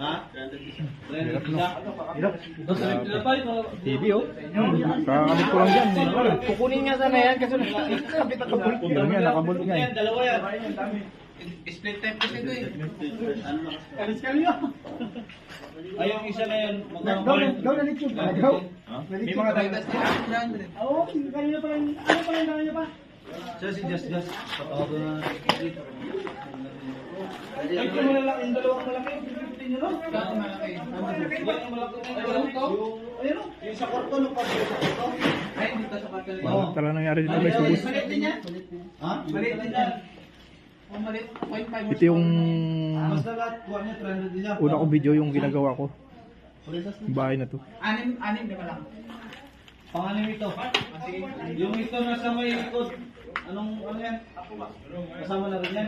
Ha? Hirap no. Hirap. TV oh. Kakakamit ko lang dyan. Kukunin nga sana yan kasi nakapit ang kabul. Yun nga, nakabulot nga eh. Dalawa yan. Split type kasi ito eh. Alis ka niyo. Ay, yung isa na yan. Gaw na litso. Gaw. May mga dagdag na. Oo, kanina pa lang. Ano pa lang kanina pa? Just. Patawag na. Ay, ito mo lang yung dalawang malaki. Pipilitin nyo, no? Gaw malaki. Yung malaki. Ayun, no? Yung sa kwarto, no? Ay, dito sa kwarto. Ano talaga nangyari dito guys, ubus. Malit din yan. Ha? Malit din yan. Malit. 0.5. Ito yung Basta lahat, kuha niya, 300 din yan. una kong video yung ginagawa ko. Yung bahay na to. Anim di ba lang? Pangalim ito. Yung ito nasa may likod. Ano yan? Kasama na rin yan.